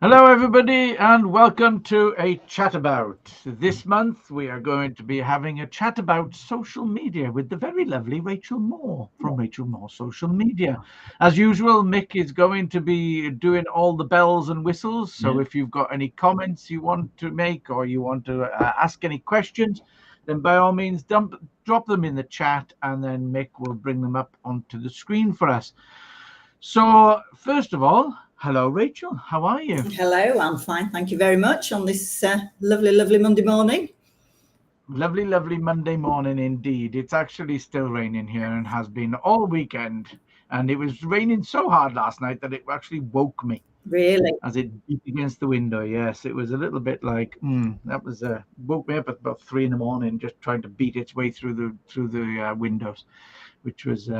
Hello, everybody, and welcome to a chat about. This month, we are going to be having a chat about social media with the very lovely Rachel Moore from Rachel Moore Social Media. As usual, Mick is going to be doing all the bells and whistles. So if you've got any comments you want to make or you want to ask any questions, then by all means, drop them in the chat, and then Mick will bring them up onto the screen for us. So, first of all, hello, Rachel. How are you? Hello, I'm fine. Thank you very much on this lovely Monday morning. Lovely, lovely Monday morning indeed. It's actually still raining here and has been all weekend. And it was raining so hard last night that it actually woke me Really? as it beat against the window. Yes, it was a little bit like that was woke me up at about 3 in the morning, just trying to beat its way through the windows, which was.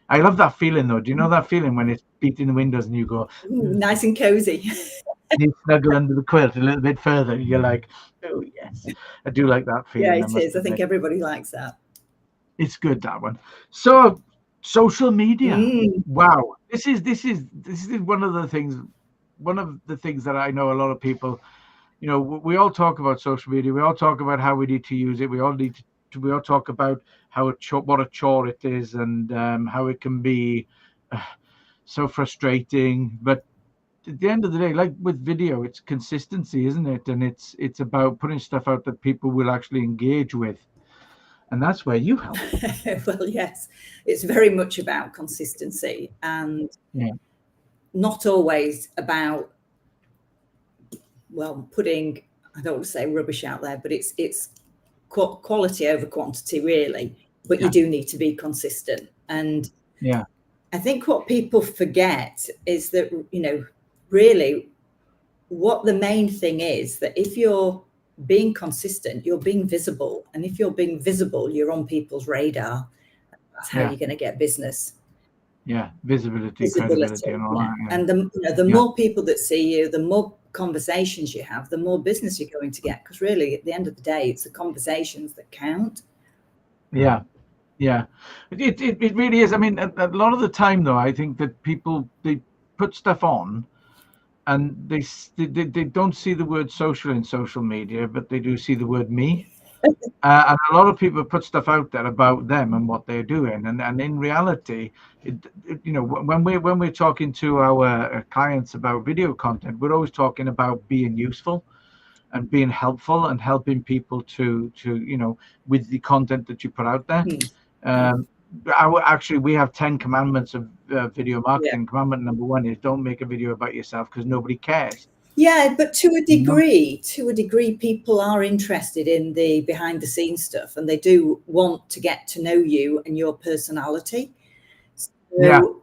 I love that feeling though. Do you know that feeling when it's beating the windows and you go, Nice and cozy. you snuggle under the quilt a little bit further? You're like, oh yes, I do like that Yeah, feeling. I it must is. I think admit. everybody likes that. It's good, that one. So social media. Mm, Wow. This is one of the things that I know a lot of people, we all talk about social media. We all talk about how we need to use it. We all talk about what a chore it is, and how it can be uh, so frustrating. But at the end of the day, like with video, it's consistency, isn't it? And it's about putting stuff out that people will actually engage with. And that's where you help. well, yes, it's very much about consistency and Yeah. not always about, well, putting, I don't want to say rubbish out there, but it's quality over quantity, really. But you Yeah. do need to be consistent. And Yeah. I think what people forget is that, really what the main thing is that if you're being consistent, you're being visible. And if you're being visible, you're on people's radar. That's how Yeah. you're going to get business. Yeah. Visibility, credibility, Visibility. and all Yeah. that. And the Yeah. more people that see you, the more conversations you have, the more business you're going to get. Because really, at the end of the day, it's the conversations that count. Yeah. Yeah. It really is. I mean, a lot of the time, though, I think that people they put stuff on and they don't see the word social in social media, but they do see the word me. And a lot of people put stuff out there about them and what they're doing, and in reality, when we're talking to our clients about video content, we're always talking about being useful and being helpful and helping people to with the content that you put out there. Hmm. Um, actually, we have 10 commandments of video Yeah. marketing. Commandment number one is don't make a video about yourself because nobody cares. Yeah, but You know? to a degree, people are interested in the behind the scenes stuff, and they do want to get to know you and your personality. Yeah, So,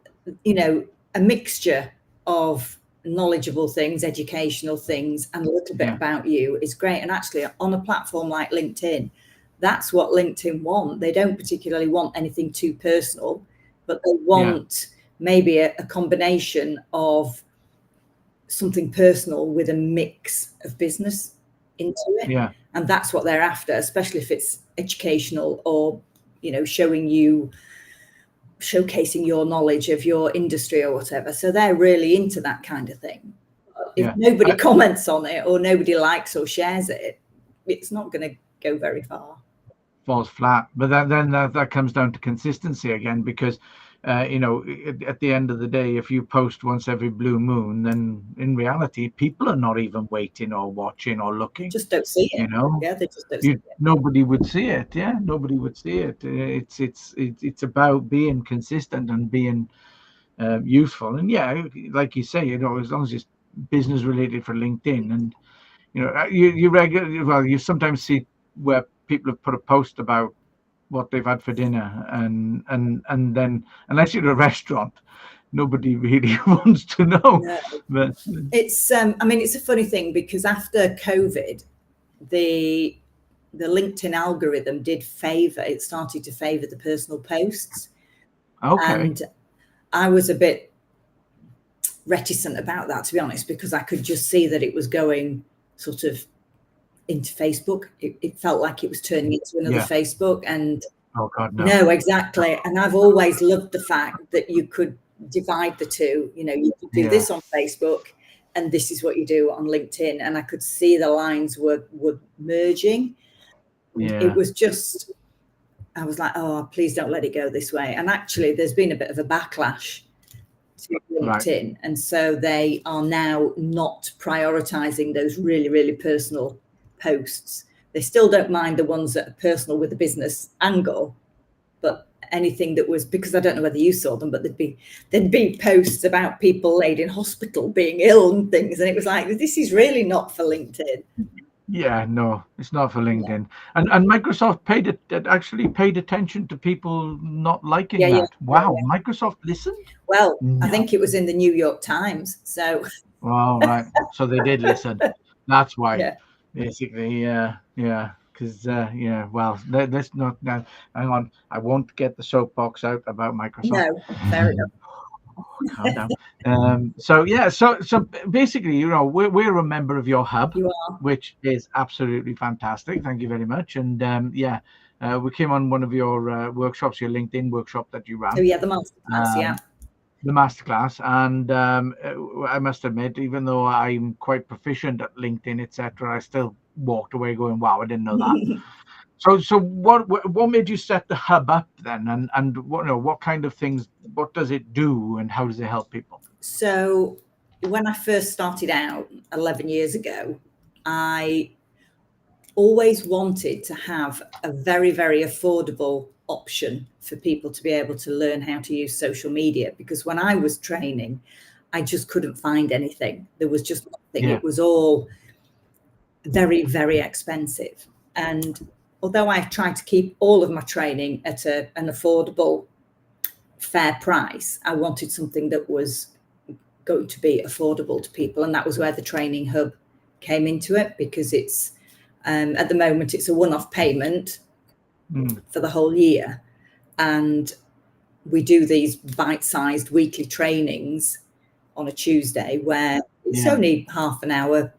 a mixture of knowledgeable things, educational things, and a little bit yeah, about you is great. And actually, on a platform like LinkedIn, that's what LinkedIn want. They don't particularly want anything too personal, but they yeah, want maybe a combination of something personal with a mix of business into it. yeah, And that's what they're after, especially if it's educational or, showcasing your knowledge of your industry or whatever. So they're really into that kind of thing. If yeah. nobody comments on it or nobody likes or shares it, it's not going to go very far. Falls flat. But then that comes down to consistency again, because at the end of the day, if you post once every blue moon, then in reality, people are not even waiting or watching or looking. Just don't see it. You know, Yeah, they just don't see it. nobody would see it. Yeah, nobody would see it. It's about being consistent and being useful. And yeah, like you say, as long as it's business related for LinkedIn, and you sometimes see where people have put a post about what they've had for dinner, and then unless you're a restaurant, nobody really wants to know. No. But It's it's a funny thing because after COVID, the LinkedIn algorithm did favor, it started to favor the personal posts. okay, And I was a bit reticent about that, to be honest, because I could just see that it was going sort of into Facebook. It felt like it was turning into another yeah. Facebook. And Oh God, no. no, exactly. And I've always loved the fact that you could divide the two. You could do Yeah, this on Facebook and this is what you do on LinkedIn. And I could see the lines were merging. It was just, I was like, oh, please don't let it go this way. And actually, there's been a bit of a backlash to LinkedIn. Right. And so they are now not prioritizing those really, really personal posts. They still don't mind the ones that are personal with the business angle, but anything that was, because I don't know whether you saw them, but there'd be posts about people laid in hospital being ill and things. And it was like, this is really not for LinkedIn. Yeah, no, it's not for LinkedIn. Yeah. And Microsoft actually paid attention to people not liking that. Yeah. Wow, yeah. Microsoft listened? Well, no. I think it was in the New York Times. So. Well, right. So they did listen. That's why. Yeah. Basically, yeah. Because, well, let's not now. Hang on. I won't get the soapbox out about Microsoft. No, fair enough. Calm down. So basically, we're a member of your hub, which is absolutely fantastic. Thank you very much. And we came on one of your workshops, your LinkedIn workshop that you ran. Oh yeah, the masterclass, the masterclass. And I must admit, even though I'm quite proficient at LinkedIn, etc., I still walked away going, "Wow, I didn't know that." So what made you set the hub up then, and what kind of things, what does it do, and how does it help people? So when I first started out 11 years ago, I always wanted to have a very, very affordable option for people to be able to learn how to use social media, because when I was training, I just couldn't find anything. There was just nothing. Yeah. It was all very, very expensive. And although I've tried to keep all of my training at an affordable, fair price, I wanted something that was going to be affordable to people. And that was where the training hub came into it, because it's, at the moment, it's a one-off payment for the whole year. And we do these bite-sized weekly trainings on a Tuesday where it's only half an hour.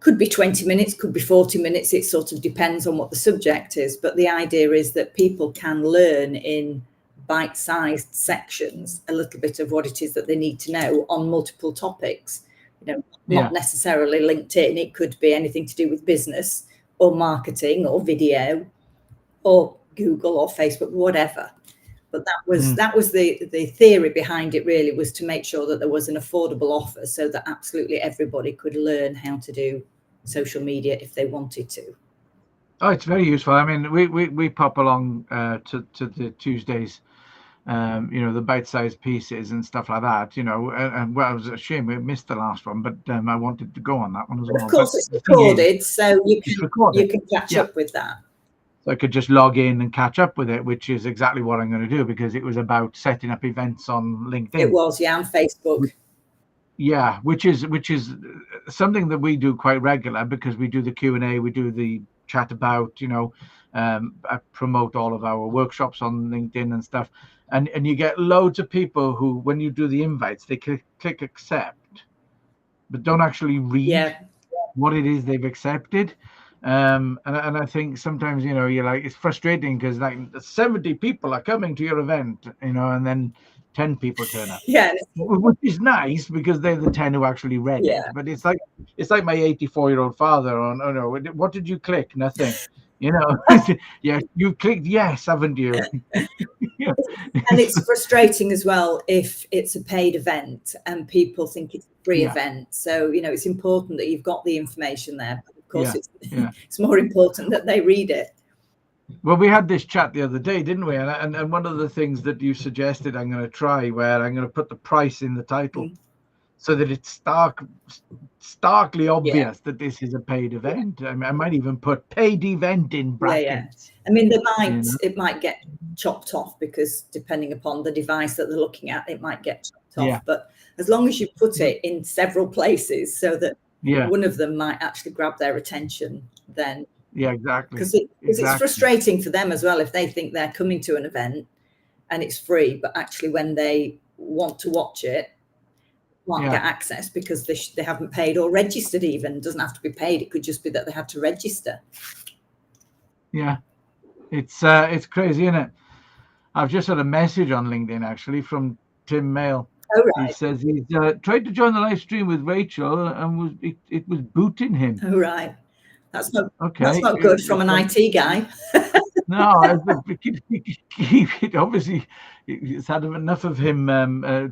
Could be 20 minutes, could be 40 minutes. It sort of depends on what the subject is. But the idea is that people can learn in bite-sized sections a little bit of what it is that they need to know on multiple topics. Not necessarily LinkedIn. It could be anything to do with business or marketing or video or Google or Facebook, whatever. But that was the theory behind it, really, was to make sure that there was an affordable offer so that absolutely everybody could learn how to do social media if they wanted to. Oh, it's very useful. I mean, we pop along to the Tuesdays, the bite-sized pieces and stuff like that, and well, it was a shame we missed the last one, but I wanted to go on that one as well. Of course, it's recorded, so you can catch up with that. So I could just log in and catch up with it, which is exactly what I'm going to do, because it was about setting up events on LinkedIn. It was, and Facebook. Yeah, which is something that we do quite regular, because we do the Q&A, we do the chat about, I promote all of our workshops on LinkedIn and stuff. And you get loads of people who, when you do the invites, they click accept, but don't actually read what it is they've accepted. And I think sometimes, you're like, it's frustrating because like 70 people are coming to your event, and then 10 people turn up. Yeah. Which is nice because they're the 10 who actually read it. But it's like my 84-year-old father on, oh no, what did you click? Nothing. Yeah, you clicked yes, haven't you? And it's frustrating as well if it's a paid event and people think it's a free event. So, it's important that you've got the information there. But of course, it's more important that they read it. Well, we had this chat the other day, didn't we? And one of the things that you suggested I'm going to try, where I'm going to put the price in the title so that it's starkly obvious that this is a paid event. I might even put paid event in brackets. I mean, it might get chopped off, because depending upon the device that they're looking at, it might get chopped off. But as long as you put it in several places so that one of them might actually grab their attention, then exactly. Because it's frustrating for them as well if they think they're coming to an event and it's free, but actually when they want to watch it, can't get access because they haven't paid or registered even. It doesn't have to be paid. It could just be that they had to register. Yeah, it's crazy, isn't it? I've just had a message on LinkedIn actually from Tim Mail. Oh, He right. says he's tried to join the live stream with Rachel and it was booting him. Oh, right. That's not Okay. good from an IT guy. No, obviously it's had enough of him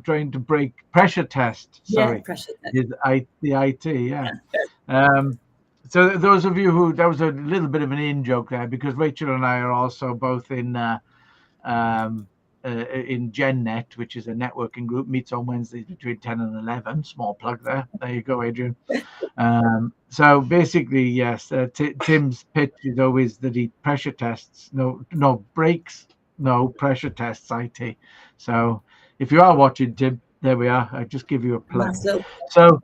trying to break pressure test. Sorry, Yeah, pressure test. the IT. Yeah. So those of you who, that was a little bit of an in joke there, because Rachel and I are also both in GenNet, which is a networking group, meets on Wednesdays between 10 and 11. Small plug there. There you go, Adrian. So basically, yes, Tim's pitch is always that he pressure tests, no breaks, no pressure tests IT. So if you are watching, Tim, there we are. I just give you a plug. Nice little. So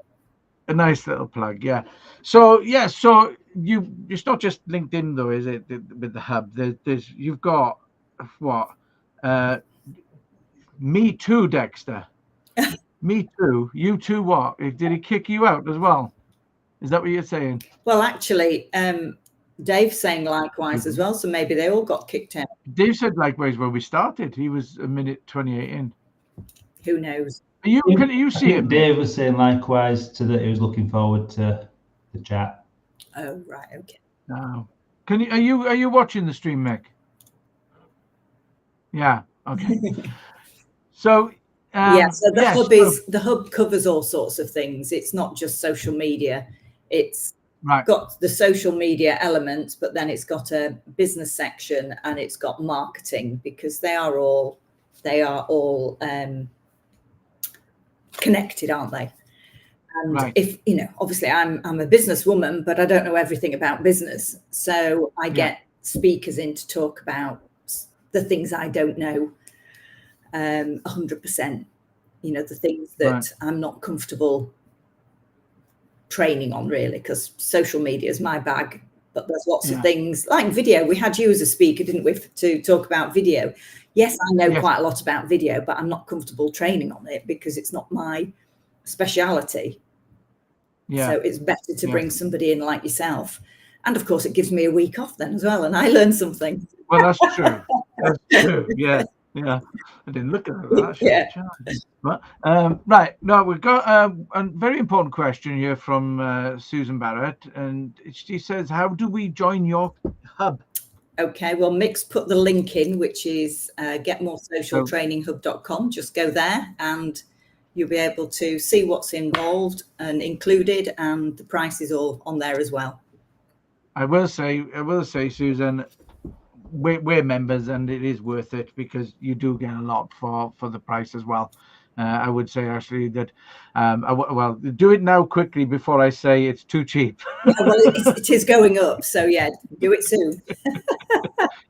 a nice little plug, yeah. So yeah, so it's not just LinkedIn though, is it? With the hub, there's you've got what? Me too, Dexter. Me too. You too. What? Did he kick you out as well? Is that what you're saying? Well, actually, Dave's saying likewise as well. So maybe they all got kicked out. Dave said likewise when we started. He was a minute 28 in. Who knows? Can you see him? Dave was saying likewise to that he was looking forward to the chat. Oh, right. Okay. No. Are you watching the stream, Mick? Yeah. Okay. So. Yeah. So the hub covers all sorts of things. It's not just social media. It's got the social media element, but then it's got a business section and it's got marketing, because they are all connected, aren't they? And if obviously I'm a businesswoman, but I don't know everything about business, so I get speakers in to talk about the things I don't know 100%. The things that I'm not comfortable training on, really, because social media is my bag. But there's lots of things like video. We had you as a speaker, didn't we, to talk about video? Yes, I know quite a lot about video, but I'm not comfortable training on it because it's not my speciality. So it's better to bring somebody in like yourself. And of course, it gives me a week off then as well, and I learn something. Well, that's true. That's true. Yeah. Yeah. I didn't look at that. But, right. Now we've got a very important question here from Susan Barrett, and she says, "How do we join your hub?" Okay, well, Mick's put the link in, which is getmoresocialtraininghub.com. Just go there and you'll be able to see what's involved and included, and the price is all on there as well. I will say, Susan, we're members, and it is worth it because you do get a lot for the price as well. I would say actually that, well, do it now quickly before I say it's too cheap. Yeah, well, it is going up, so yeah, do it soon.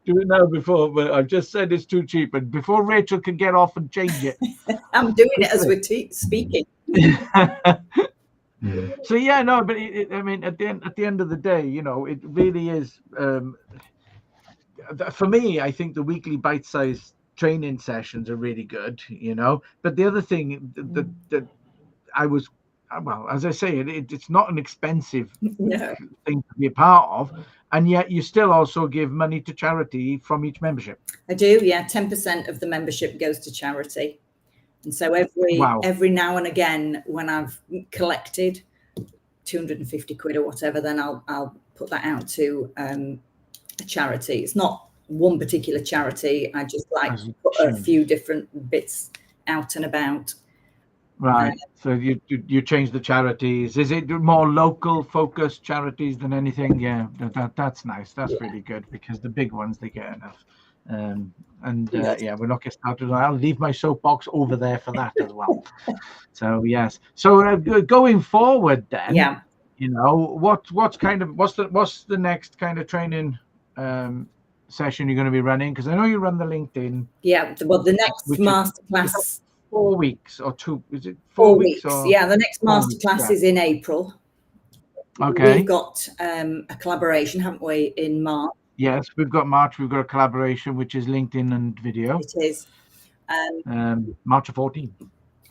Do it now before, but I've just said it's too cheap, and before Rachel can get off and change it. I'm doing it as we're speaking. So yeah, no, but I mean, at the end of the day, it really is. For me, I think the weekly bite-sized training sessions are really good, But the other thing that I was, well, as I say, it's not an expensive thing to be a part of, and yet you still also give money to charity from each membership. I do, yeah. 10% of the membership goes to charity, and so every now and again, when I've collected 250 quid or whatever, then I'll put that out to a charity. It's not one particular charity. I just like to put a few different bits out and about. Right. So you change the charities. Is it more local focused charities than anything? Yeah, that's nice. That's really good, because the big ones, they get enough. We're not getting started. I'll leave my soapbox over there for that as well. So yes. So going forward, then, what's the next kind of training session you're going to be running? Because I know you run the LinkedIn. Yeah. Well, the next masterclass. 4 weeks or 2? Is it 4 weeks? Yeah, the next masterclass is in April. Okay. We've got a collaboration, haven't we, in March? Yes, we've got March. We've got a collaboration, which is LinkedIn and video. It is. March 14th.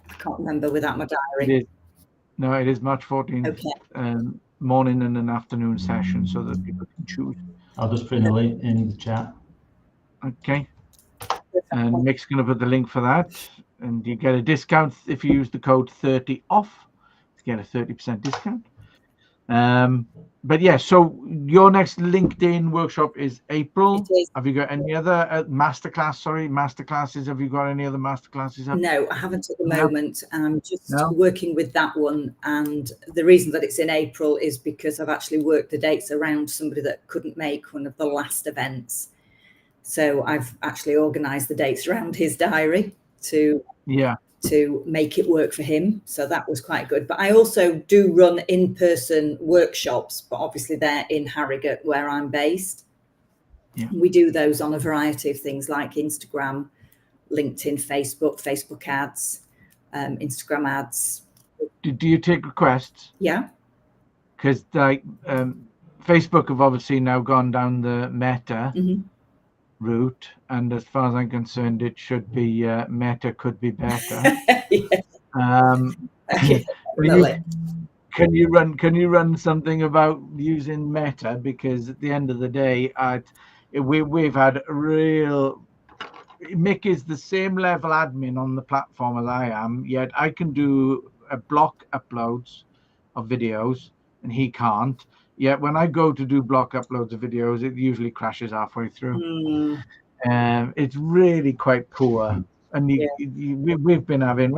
I can't remember without my diary. It is. No, it is March 14th. Okay. Morning and an afternoon session, so that people can choose. I'll just put in a link in the chat. Okay. And Mick's going to put the link for that. and you get a discount if you use the code 30 off to get a 30% discount. But yeah, so your next LinkedIn workshop is April. It is. Have you got any other masterclasses? Have you got any other masterclasses up? No, I haven't at the No. moment. I'm just No. working with that one. And the reason that it's in April is because I've actually worked the dates around somebody that couldn't make one of the last events. So I've actually organised the dates around his diary to make it work for him. So that was quite good. But I also do run in-person workshops, but obviously they're in Harrogate where I'm based. Yeah. We do those on a variety of things like Instagram, LinkedIn, Facebook ads, Instagram ads. Do you take requests? Yeah. Because like Facebook have obviously now gone down the Meta route, and as far as I'm concerned, it should be Meta could be better. Can you run something about using Meta? Because at the end of the day, we've had real. Mick is the same level admin on the platform as I am, yet I can do block uploads of videos and he can't. Yet when I go to do block uploads of videos, it usually crashes halfway through. It's really quite poor. And we've been having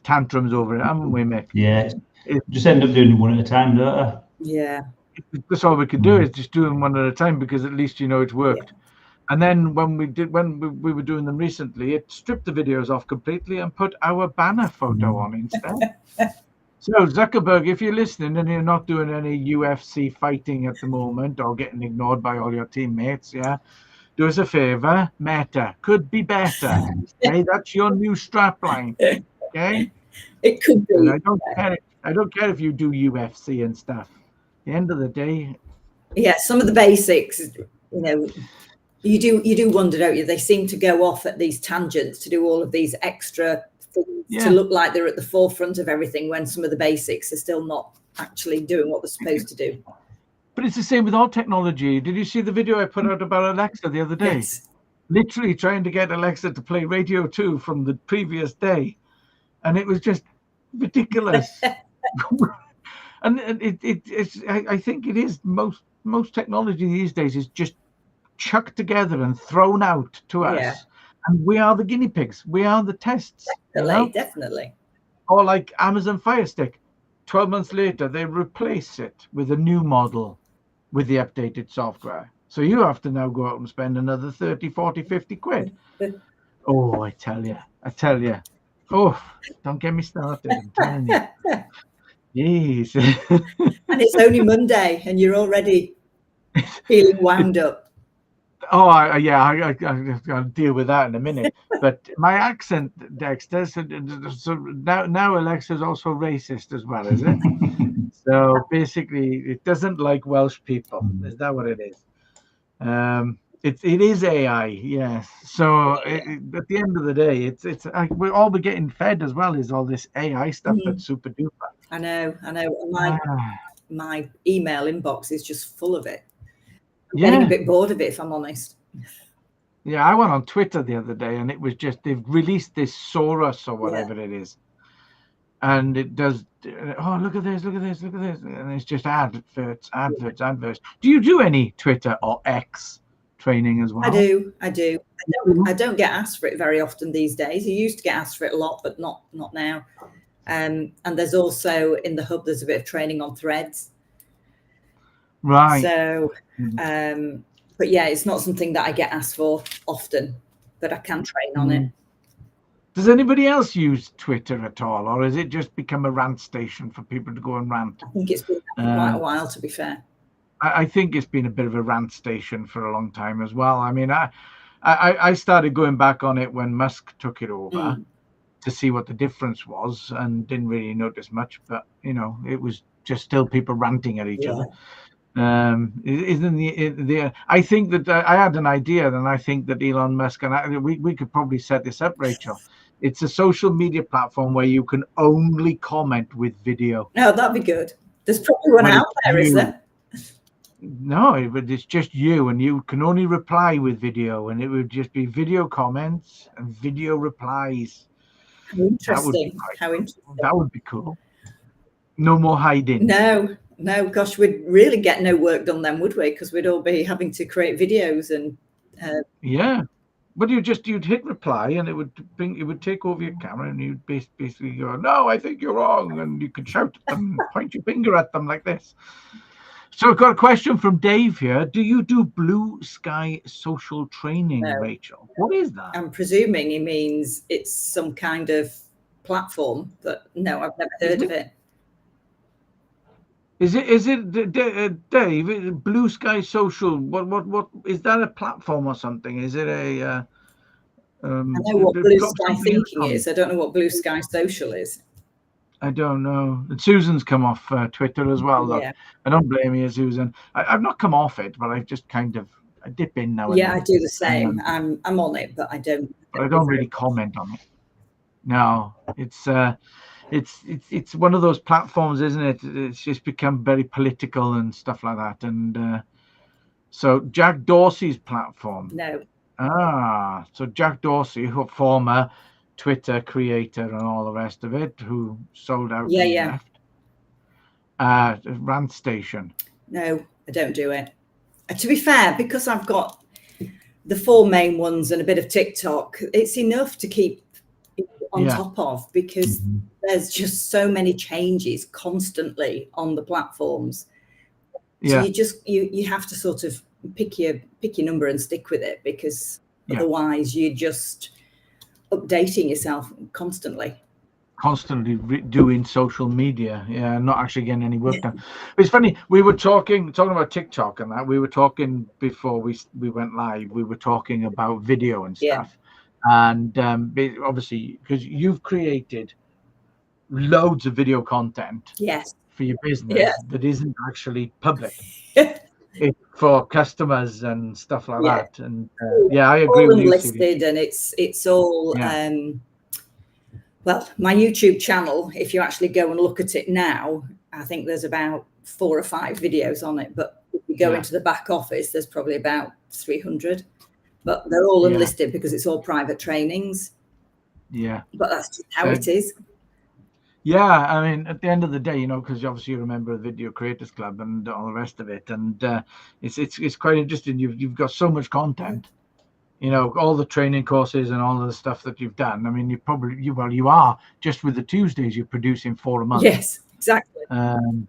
tantrums over it, haven't we, Mick? Yeah, just end up doing one at a time, don't I? Yeah. That's all we could do is just do them one at a time, because at least it's worked. And then when we were doing them recently, it stripped the videos off completely and put our banner photo on instead. So Zuckerberg, if you're listening and you're not doing any UFC fighting at the moment or getting ignored by all your teammates, do us a favor. Meta could be better. Okay, that's your new strapline. Okay, it could be. And I don't care if you do UFC and stuff. At the end of the day, some of the basics, you do wonder, don't you? They seem to go off at these tangents to do all of these extra things to look like they're at the forefront of everything, when some of the basics are still not actually doing what they're supposed to do. But it's the same with all technology. Did you see the video I put out about Alexa the other day? Yes. Literally trying to get Alexa to play Radio 2 from the previous day. And it was just ridiculous. And I think it is most technology these days is just chucked together and thrown out to us. And we are the guinea pigs. We are the tests. Definitely. Or like Amazon Fire Stick. 12 months later, they replace it with a new model with the updated software. So you have to now go out and spend another 30, 40, 50 quid. Oh, I tell you. Oh, don't get me started. I'm telling you. Jeez. And it's only Monday and you're already feeling wound up. Oh, I I'll deal with that in a minute. But my accent, Dexter, so now Alexa's also racist as well, is it? So basically, it doesn't like Welsh people. Is that what it is? It is AI, yes. So at the end of the day, we're all we're getting fed as well is all this AI stuff that's super duper. I know. My email inbox is just full of it. I'm getting a bit bored of it, if I'm honest. Yeah, I went on Twitter the other day, and it was just they've released this Soros or whatever it is, and it does. Oh, look at this! And it's just adverts. Do you do any Twitter or X training as well? I do. I don't get asked for it very often these days. You used to get asked for it a lot, but not now. And there's also in the hub, there's a bit of training on Threads. Right. So, but yeah, it's not something that I get asked for often, but I can train on it. Does anybody else use Twitter at all, or has it just become a rant station for people to go and rant? I think it's been quite a while, to be fair. I think it's been a bit of a rant station for a long time as well. I mean, I started going back on it when Musk took it over to see what the difference was, and didn't really notice much. But it was just still people ranting at each other. Isn't the I think that I had an idea, and I think that Elon Musk and we could probably set this up, Rachel. It's a social media platform where you can only comment with video. Oh, that'd be good. There's probably one out there, is there? No, it's just you, and you can only reply with video, and it would just be video comments and video replies. How interesting. How interesting. That would be cool. No more hiding. No, gosh, we'd really get no work done then, would we? Because we'd all be having to create videos and. Yeah, but you'd hit reply, and it would take over your camera, and you'd basically go, "No, I think you're wrong," and you could shout at them, point your finger at them like this. So I've got a question from Dave here. Do you do Blue Sky social training, No. Rachel? What is that? I'm presuming he means it's some kind of platform, but no, I've never heard of it. Is it Dave? Blue Sky Social. What is that? A platform or something? Is it a? I know what Blue Sky Thinking is. I don't know what Blue Sky Social is. I don't know. And Susan's come off Twitter as well. Look, Yeah. I don't blame you, Susan. I've not come off it, but I've just kind of I dip in now. Yeah, I do the same. I'm on it, but I don't. But I don't really comment on it. No, it's one of those platforms, isn't it? It's just become very political and stuff like that. And so Jack Dorsey's platform. No. So Jack Dorsey, who former Twitter creator and all the rest of it, who sold out and left. Rant Station. No, I don't do it. To be fair, because I've got the 4 main ones and a bit of TikTok, it's enough to keep on top of, because there's just so many changes constantly on the platforms. So you have to sort of pick your number and stick with it, because otherwise you're just updating yourself constantly doing social media, not actually getting any work done. It's funny, we were talking about TikTok and that. We were talking before we went live. We were talking about video and stuff, and obviously because you've created loads of video content for your business that isn't actually public. It's for customers and stuff like that. And I agree all with you, listed, and it's all well, my YouTube channel, if you actually go and look at it now, I think there's about 4 or 5 videos on it, but if you go into the back office, there's probably about 300, but they're all unlisted because it's all private trainings. But that's just how it is. I mean, at the end of the day, because obviously you're a member of the Video Creators Club and all the rest of it, and it's quite interesting. You've got so much content, all the training courses and all of the stuff that you've done. I mean, you are just with the Tuesdays you're producing 4 a month. Yes, exactly. And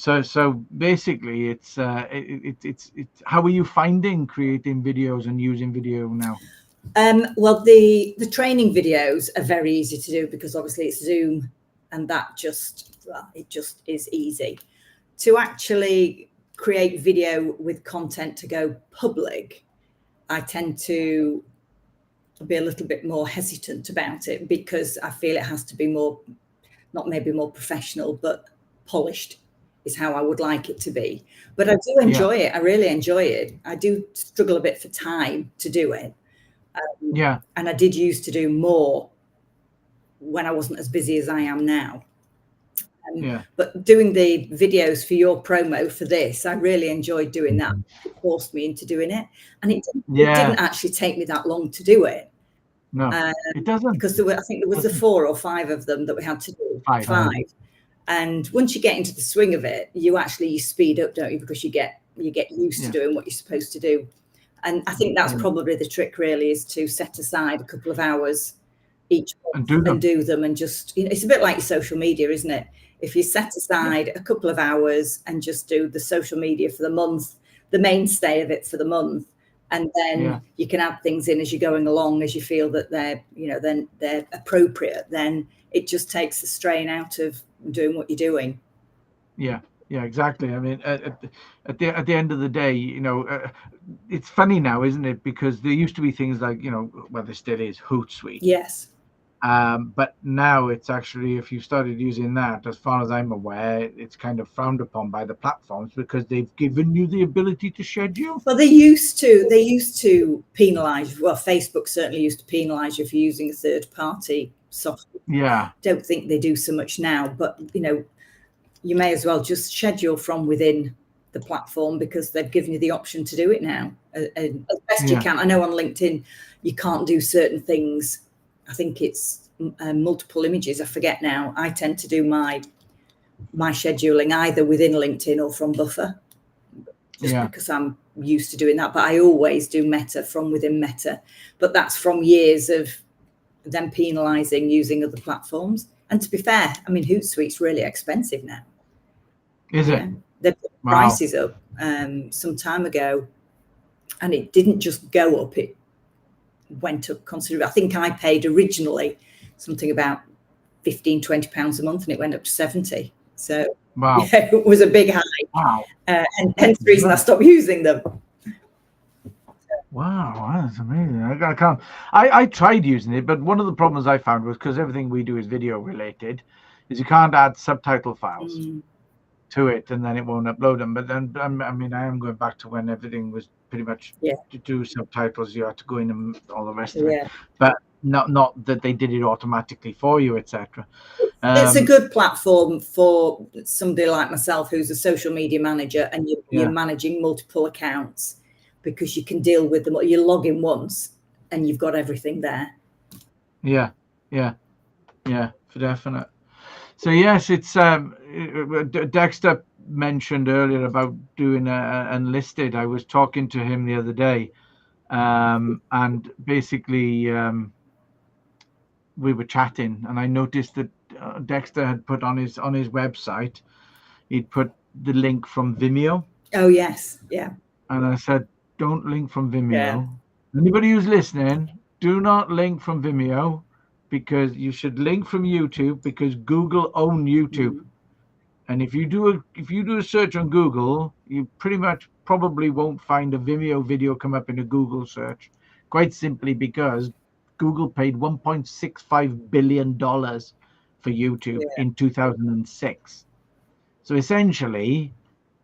so basically, it's how are you finding creating videos and using video now? Well, the training videos are very easy to do, because obviously it's Zoom, and that it just is easy. To actually create video with content to go public, I tend to be a little bit more hesitant about it, because I feel it has to be more, not maybe more professional, but polished is how I would like it to be. But I do enjoy it. I really enjoy it. I do struggle a bit for time to do it. And I did used to do more when I wasn't as busy as I am now. But doing the videos for your promo for this, I really enjoyed doing that. It forced me into doing it, and it didn't actually take me that long to do it. No, it doesn't, because I think there was the 4 or 5 of them that we had to do. 5. And once you get into the swing of it, you speed up, don't you? Because you get used to doing what you're supposed to do. And I think that's probably the trick, really, is to set aside a couple of hours each month and do them, and just, it's a bit like your social media, isn't it? If you set aside a couple of hours and just do the social media for the month, the mainstay of it for the month, and then you can add things in as you're going along, as you feel that then they're appropriate, then it just takes the strain out of doing what you're doing. Yeah, exactly. I mean, at the end of the day, it's funny now, isn't it? Because there used to be things like, well, there still is Hootsuite. Yes. But now it's actually, if you started using that, as far as I'm aware, it's kind of frowned upon by the platforms, because they've given you the ability to schedule. Well, they used to penalize. Well, Facebook certainly used to penalize you for using a third-party software. Yeah. Don't think they do so much now, but you may as well just schedule from within the platform, because they've given you the option to do it now as best you can. I know on LinkedIn you can't do certain things. I think it's multiple images. I forget now. I tend to do my scheduling either within LinkedIn or from Buffer, just because I'm used to doing that. But I always do Meta from within Meta. But that's from years of them penalising using other platforms. And to be fair, I mean, Hootsuite's really expensive now. Is it? They put prices up some time ago, and it didn't just go up, it went up considerably. I think I paid originally something about £15-20 a month, and it went up to 70. So it was a big hike. And hence the reason I stopped using them. Wow, that's amazing. I can't. I tried using it, but one of the problems I found was, because everything we do is video related, is you can't add subtitle files to it, and then it won't upload them. But then, I mean, I am going back to when everything was pretty much to do subtitles. You had to go in and all the rest of it. But not that they did it automatically for you, etc. It's a good platform for somebody like myself who's a social media manager, and you're managing multiple accounts, because you can deal with them. You log in once and you've got everything there. Yeah, for definite. So yes, it's Dexter mentioned earlier about doing unlisted. I was talking to him the other day, and basically we were chatting, and I noticed that Dexter had put on his website, he'd put the link from Vimeo. Oh yes, yeah. And I said, don't link from Vimeo. Anybody who's listening, do not link from Vimeo, because you should link from YouTube, because Google own YouTube. And if you do a search on Google, you pretty much probably won't find a Vimeo video come up in a Google search, quite simply because Google paid $1.65 billion for YouTube in 2006. So essentially,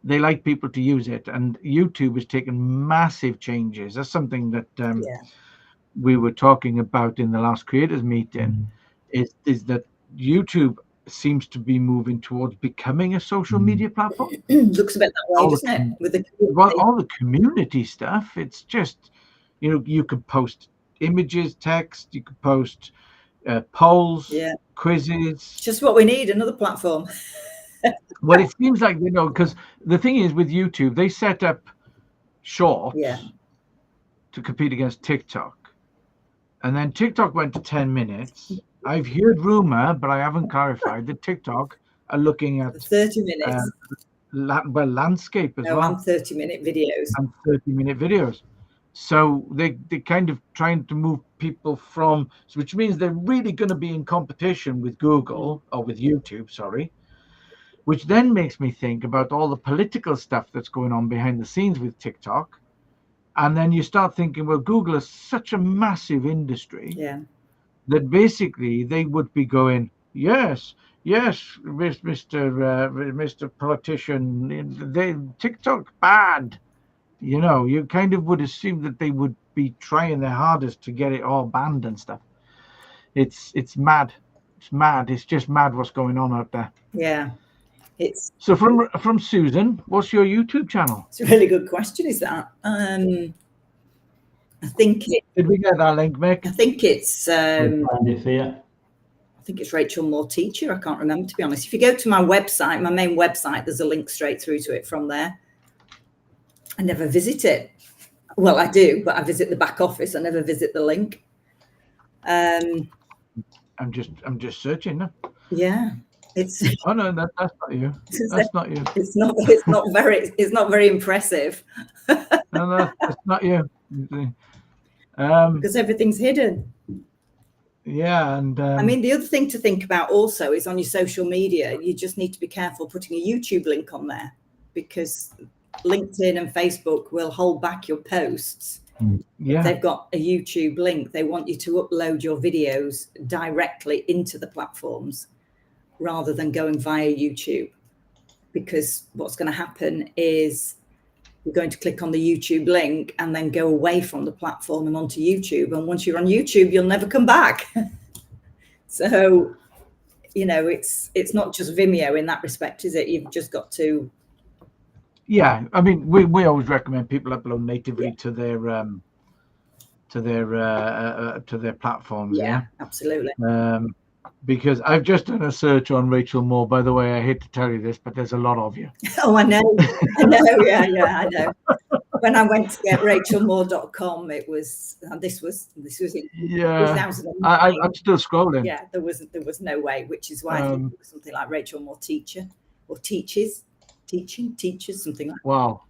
they like people to use it, and YouTube has taken massive changes. That's something that we were talking about in the last creators meeting, is that YouTube seems to be moving towards becoming a social media platform. Looks a bit that way, doesn't it? With all the community stuff, it's just, you could post images, text, you could post polls, quizzes. Just what we need, another platform. Well, it seems like, because the thing is with YouTube, they set up Shorts to compete against TikTok. And then TikTok went to 10 minutes. I've heard rumor, but I haven't clarified, that TikTok are looking at 30 minutes. Landscape as well. And 30-minute videos. And 30-minute videos. So they kind of trying to move people from, which means they're really going to be in competition with Google, or with YouTube, sorry. Which then makes me think about all the political stuff that's going on behind the scenes with TikTok. And then you start thinking, well, Google is such a massive industry that basically they would be going, yes, Mr. Politician, TikTok bad. You kind of would assume that they would be trying their hardest to get it all banned and stuff. It's mad. It's mad. It's just mad what's going on out there. Yeah. So from Susan, what's your YouTube channel? It's a really good question, is that? I think did we get that link, Mick? I think it's I think it's Rachel Moore Teacher. I can't remember, to be honest. If you go to my website, my main website, there's a link straight through to it from there. I never visit it. Well, I do, but I visit the back office. I never visit the link. I'm just searching now. Yeah. It's oh no, that's not you. That's not you. It's not very impressive. No, it's not you. Because everything's hidden. Yeah, and I mean, the other thing to think about also is on your social media, you just need to be careful putting a YouTube link on there, because LinkedIn and Facebook will hold back your posts. If they've got a YouTube link, they want you to upload your videos directly into the platforms, rather than going via YouTube, because what's going to happen is you're going to click on the YouTube link and then go away from the platform and onto YouTube. And once you're on YouTube, you'll never come back. So you know, it's not just Vimeo in that respect, is it? You've just got to. Yeah, I mean, we always recommend people upload natively to their platforms. Yeah, absolutely. Because I've just done a search on Rachel Moore. By the way, I hate to tell you this, but there's a lot of you. Oh, I know. Yeah, I know. When I went to get rachelmoore.com, it was this was in 2009. I'm still scrolling. Yeah, there was no way, which is why I think it was something like Rachel Moore teacher or teachers, something like that. Wow.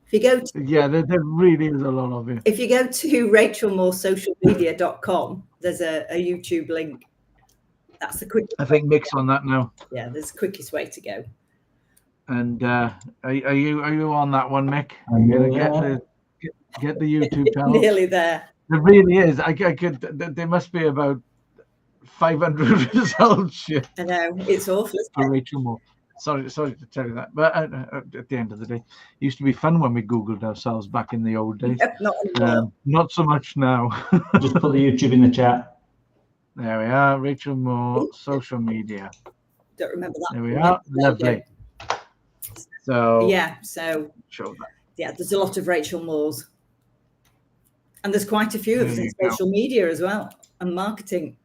If you go to, there really is a lot of you. If you go to rachelmooresocialmedia.com, there's a YouTube link. That's the quickest. I think Mick's on that now. Yeah, there's the quickest way to go. And are you on that one, Mick? I'm gonna get the YouTube channel. Nearly there. There really is. I could. There must be about 500 results. I know, it's awful. For Rachel Moore. Sorry to tell you that, but at the end of the day, it used to be fun when we Googled ourselves back in the old days. Not so much now. Just put the YouTube in the chat. There we are, Rachel Moore, social media. Don't remember that. There we are, lovely. So show that. Yeah, there's a lot of Rachel Moores, and there's quite a few of us in social media as well, and marketing.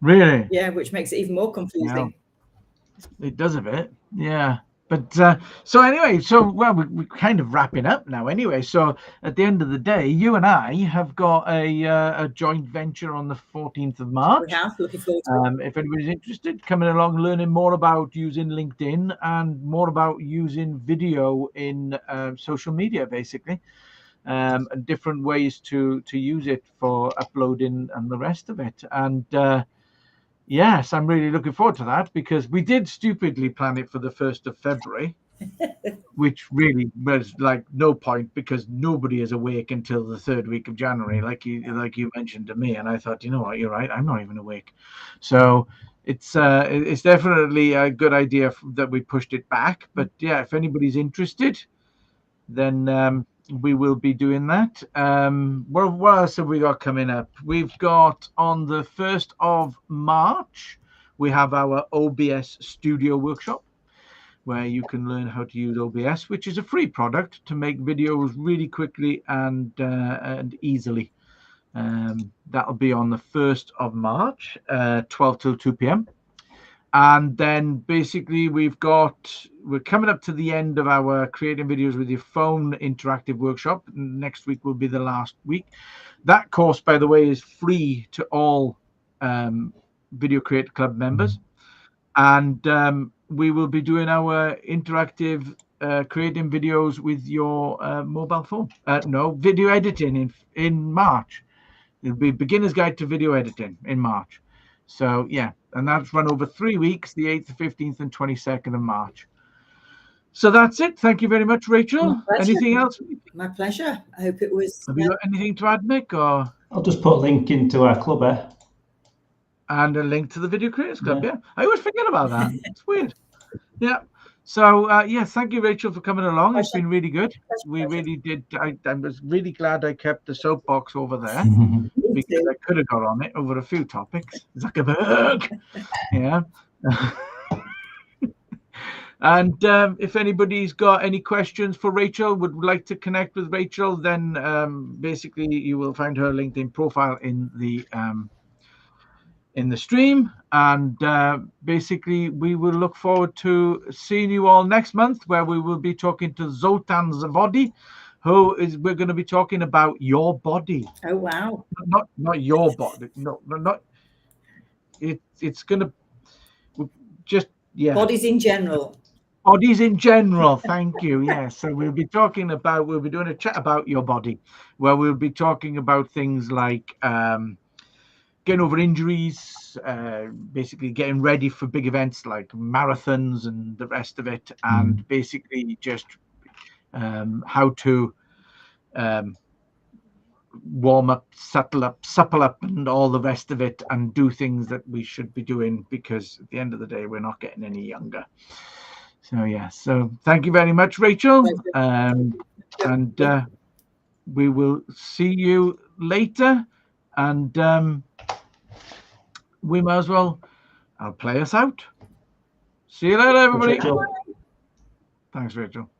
Really? Yeah, which makes it even more confusing. Yeah. It does a bit, yeah. But so anyway, we're kind of wrapping up now anyway. So at the end of the day, you and I have got a joint venture on the 14th of March. We have, looking forward to it. If anybody's interested, coming along, learning more about using LinkedIn and more about using video in social media, basically, and different ways to use it for uploading and the rest of it. And yes, I'm really looking forward to that, because we did stupidly plan it for the 1st of February, which really was like no point, because nobody is awake until the 3rd week of January, like you mentioned to me. And I thought, you know what, you're right, I'm not even awake. So it's definitely a good idea that we pushed it back. But yeah, if anybody's interested, then we will be doing that. What else have we got coming up? We've got on the 1st of March, we have our OBS studio workshop, where you can learn how to use OBS, which is a free product to make videos really quickly and easily. That'll be on the 1st of March, 12 till 2 p.m. And then basically we're coming up to the end of our creating videos with your phone interactive workshop. Next week will be the last week. That course, by the way, is free to all Video Creator Club members. And we will be doing our interactive creating videos with your mobile phone. Video editing in March. It'll be Beginner's Guide to Video Editing in March. So yeah, and that's run over 3 weeks, the 8th, 15th, and 22nd of March. So that's it. Thank you very much, Rachel. Anything else? My pleasure. I hope it was. Have you got anything to add, Mick? Or I'll just put a link into our club, and a link to the Video Creators Club. Yeah, I always forget about that. It's weird. Yeah. So thank you, Rachel, for coming along. It's been really good. We really did. I was really glad I kept the soapbox over there, because I could have got on it over a few topics. Zuckerberg. Yeah. And if anybody's got any questions for Rachel, would like to connect with Rachel, then basically you will find her LinkedIn profile in the stream. And basically we will look forward to seeing you all next month, where we will be talking to Zoltan Zavodi, we're going to be talking about your body. Oh wow. Not your body. No, not it's going to just bodies in general. Bodies in general, thank you. Yes, so we'll be doing a chat about your body, where we'll be talking about things like getting over injuries, basically getting ready for big events like marathons and the rest of it, and basically just how to warm up, supple up, and all the rest of it, and do things that we should be doing, because at the end of the day, we're not getting any younger. So yeah, so thank you very much, Rachel, and we will see you later, and we might as well I'll play us out. See you later, everybody. Rachel. Thanks, Rachel.